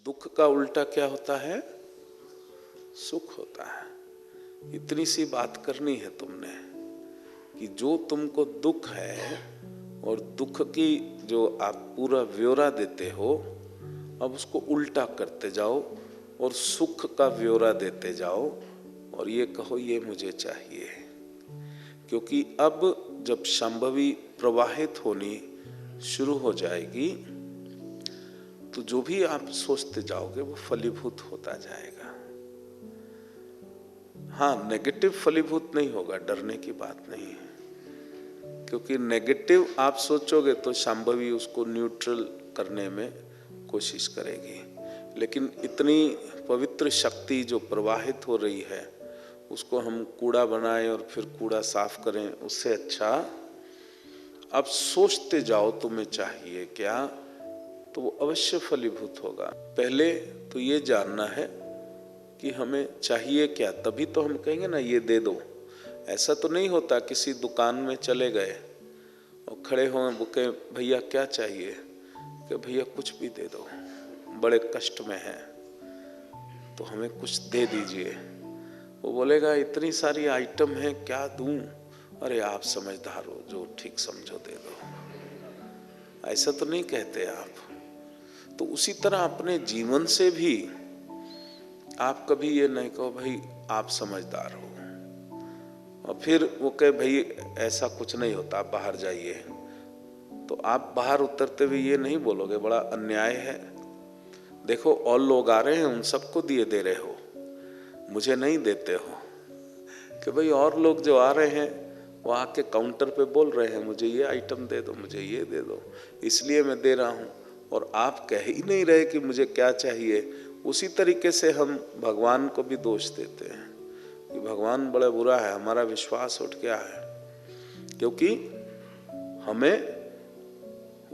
दुख का उल्टा क्या होता है? सुख होता है। इतनी सी बात करनी है तुमने कि जो तुमको दुख है और दुख की जो आप पूरा ब्यौरा देते हो, अब उसको उल्टा करते जाओ और सुख का ब्यौरा देते जाओ और ये कहो ये मुझे चाहिए। क्योंकि अब जब संभवी प्रवाहित होनी शुरू हो जाएगी तो जो भी आप सोचते जाओगे वो फलीभूत होता जाएगा। हाँ, नेगेटिव फलीभूत नहीं होगा, डरने की बात नहीं है, क्योंकि नेगेटिव आप सोचोगे तो संभवी उसको न्यूट्रल करने में कोशिश करेगी। लेकिन इतनी पवित्र शक्ति जो प्रवाहित हो रही है उसको हम कूड़ा बनाएं और फिर कूड़ा साफ करें, उससे अच्छा अब सोचते जाओ तुम्हें चाहिए क्या, तो वो अवश्य फलीभूत होगा। पहले तो ये जानना है कि हमें चाहिए क्या, तभी तो हम कहेंगे ना ये दे दो। ऐसा तो नहीं होता किसी दुकान में चले गए और खड़े हों, वो कहे भैया क्या चाहिए, कि भैया कुछ भी दे दो, बड़े कष्ट में हैं तो हमें कुछ दे दीजिए। वो बोलेगा इतनी सारी आइटम है क्या दूं? अरे आप समझदार हो, जो ठीक समझो दे दो। ऐसा तो नहीं कहते आप। तो उसी तरह अपने जीवन से भी आप कभी ये नहीं कहो भाई आप समझदार हो, और फिर वो कहे भाई ऐसा कुछ नहीं होता, आप बाहर जाइए। तो आप बाहर उतरते हुए ये नहीं बोलोगे बड़ा अन्याय है, देखो और लोग आ रहे हैं उन सबको दिए दे रहे हो, मुझे नहीं देते हो। कि भाई और लोग जो आ रहे हैं वो आके काउंटर पे बोल रहे हैं मुझे ये आइटम दे दो, मुझे ये दे दो, इसलिए मैं दे रहा हूँ, और आप कह ही नहीं रहे कि मुझे क्या चाहिए। उसी तरीके से हम भगवान को भी दोष देते हैं कि भगवान बड़ा बुरा है, हमारा विश्वास उठ गया है, क्योंकि हमें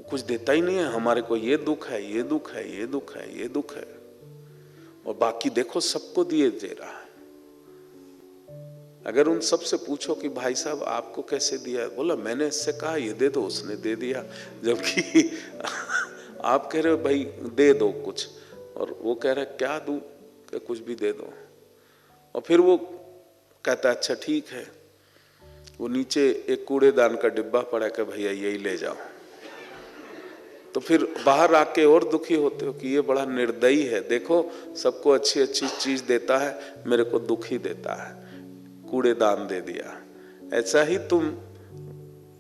कुछ देता ही नहीं है। हमारे को ये दुख है, ये दुख है, ये दुख है, ये दुख है, और बाकी देखो सबको दिए दे रहा है। अगर उन सब से पूछो कि भाई साहब आपको कैसे दिया, बोला मैंने इससे कहा ये दे दो, उसने दे दिया। जबकि आप कह रहे हो भाई दे दो कुछ, और वो कह रहा है क्या दूं, कि कुछ भी दे दो। और फिर वो कहता अच्छा ठीक है, वो नीचे एक कूड़ेदान का डिब्बा पड़ा कि भैया यही ले जाओ। तो फिर बाहर आके और दुखी होते हो कि ये बड़ा निर्दयी है, देखो सबको अच्छी अच्छी चीज देता है, मेरे को दुखी देता है, कूड़ेदान दे दिया। ऐसा ही तुम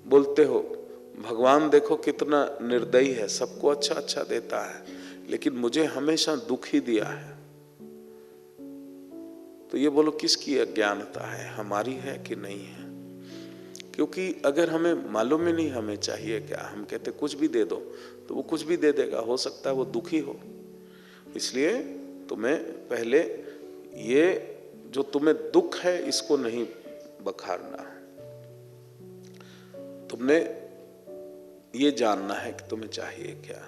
बोलते हो भगवान देखो कितना निर्दयी है, सबको अच्छा अच्छा देता है लेकिन मुझे हमेशा दुखी दिया है। तो ये बोलो किसकी अज्ञानता है, हमारी है कि नहीं है? क्योंकि अगर हमें मालूम ही नहीं हमें चाहिए क्या, हम कहते कुछ भी दे दो, तो वो कुछ भी दे देगा, हो सकता है वो दुखी हो। इसलिए तुम्हें पहले ये जो तुम्हें दुख है इसको नहीं बखारना, तुमने ये जानना है कि तुम्हें चाहिए क्या।